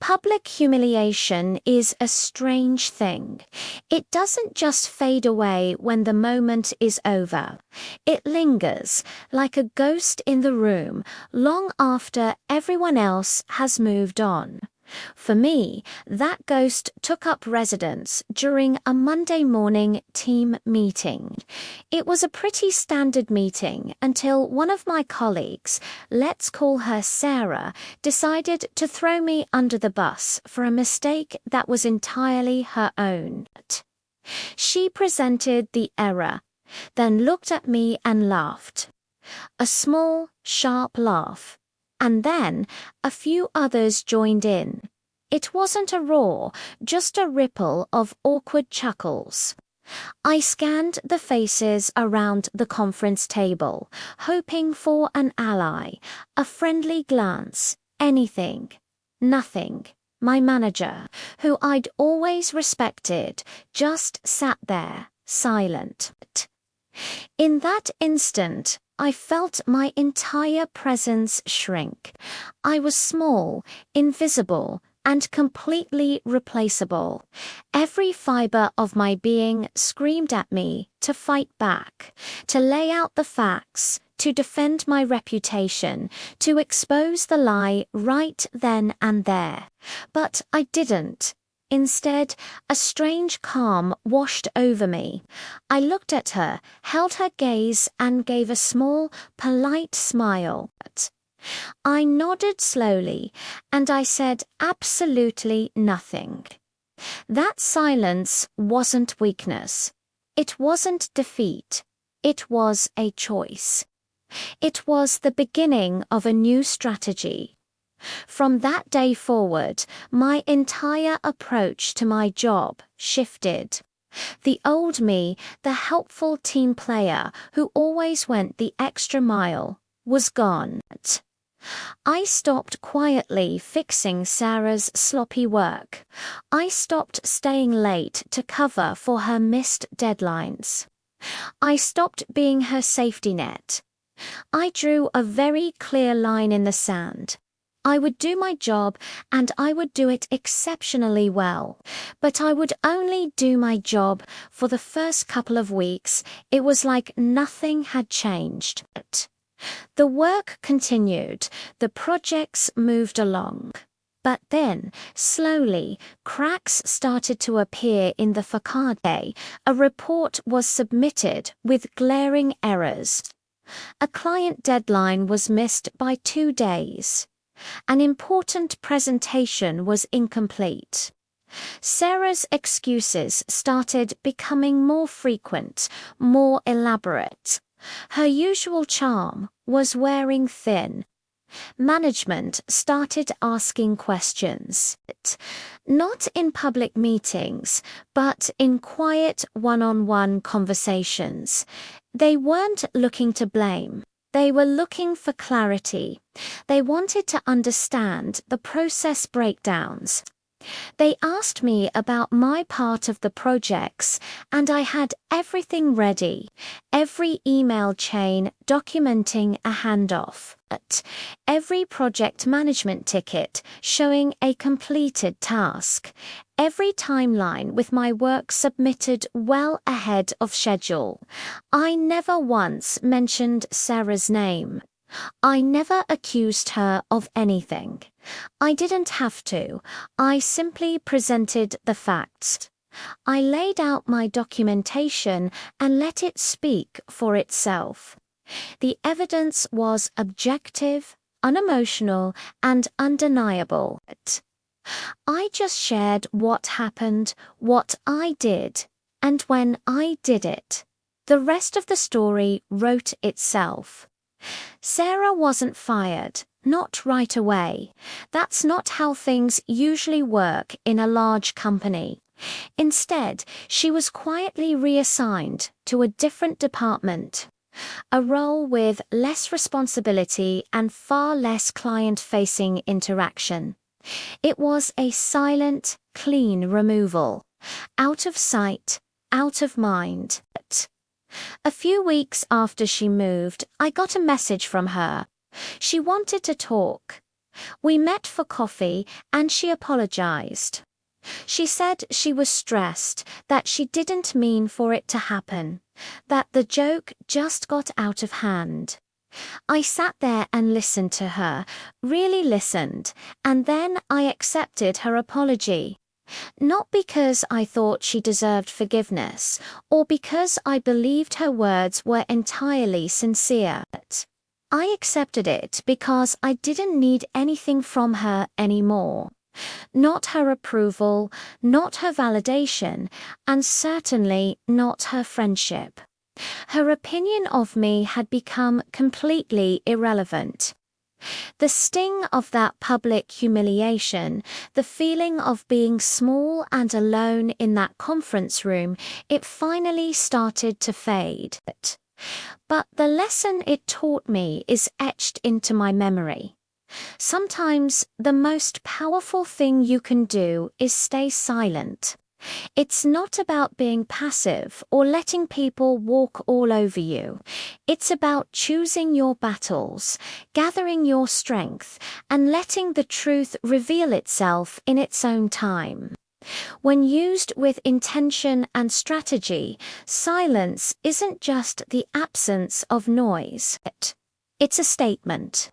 Public humiliation is a strange thing. It doesn't just fade away when the moment is over. It lingers, like a ghost in the room, long after everyone else has moved on. For me, that ghost took up residence during a Monday morning team meeting. It was a pretty standard meeting until one of my colleagues, let's call her Sarah, decided to throw me under the bus for a mistake that was entirely her own. She presented the error, then looked at me and laughed. A small, sharp laugh. And then a few others joined in. It wasn't a roar, just a ripple of awkward chuckles. I scanned the faces around the conference table, hoping for an ally, a friendly glance, anything, nothing. My manager, who I'd always respected, just sat there, silent. In that instant, I felt my entire presence shrink. I was small, invisible, and completely replaceable. Every fiber of my being screamed at me to fight back, to lay out the facts, to defend my reputation, to expose the lie right then and there. But I didn't. Instead, a strange calm washed over me. I looked at her, held her gaze, and gave a small, polite smile. I nodded slowly, and I said absolutely nothing. That silence wasn't weakness. It wasn't defeat. It was a choice. It was the beginning of a new strategy. From that day forward, my entire approach to my job shifted. The old me, the helpful team player who always went the extra mile, was gone. I stopped quietly fixing Sarah's sloppy work. I stopped staying late to cover for her missed deadlines. I stopped being her safety net. I drew a very clear line in the sand. I would do my job, and I would do it exceptionally well. But I would only do my job for the first couple of weeks. It was like nothing had changed. The work continued, the projects moved along. But then, slowly, cracks started to appear in the facade. A report was submitted with glaring errors. A client deadline was missed by 2 days. An important presentation was incomplete. Sarah's excuses started becoming more frequent, more elaborate. Her usual charm was wearing thin. Management started asking questions, not in public meetings, but in quiet one-on-one conversations. They weren't looking to blame. They were looking for clarity. They wanted to understand the process breakdowns. They asked me about my part of the projects, and I had everything ready, every email chain documenting a handoff, every project management ticket showing a completed task, every timeline with my work submitted well ahead of schedule. I never once mentioned Sarah's name. I never accused her of anything. I didn't have to. I simply presented the facts. I laid out my documentation and let it speak for itself. The evidence was objective, unemotional, and undeniable. I just shared what happened, what I did, and when I did it. The rest of the story wrote itself. Sarah wasn't fired, not right away. That's not how things usually work in a large company. Instead, she was quietly reassigned to a different department, a role with less responsibility and far less client-facing interaction. It was a silent, clean removal, out of sight, out of mind. A few weeks after she moved, I got a message from her. She wanted to talk. We met for coffee and she apologized. She said she was stressed, that she didn't mean for it to happen, that the joke just got out of hand. I sat there and listened to her, really listened, and then I accepted her apology. Not because I thought she deserved forgiveness, or because I believed her words were entirely sincere. I accepted it because I didn't need anything from her anymore. Not her approval, not her validation, and certainly not her friendship. Her opinion of me had become completely irrelevant. The sting of that public humiliation, the feeling of being small and alone in that conference room, it finally started to fade. But the lesson it taught me is etched into my memory. Sometimes the most powerful thing you can do is stay silent. It's not about being passive or letting people walk all over you. It's about choosing your battles, gathering your strength, and letting the truth reveal itself in its own time. When used with intention and strategy, silence isn't just the absence of noise. It's a statement.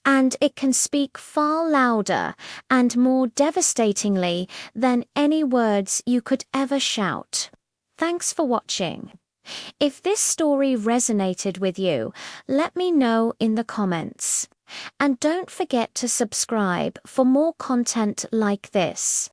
And it can speak far louder and more devastatingly than any words you could ever shout. Thanks for watching. If this story resonated with you, let me know in the comments. And don't forget to subscribe for more content like this.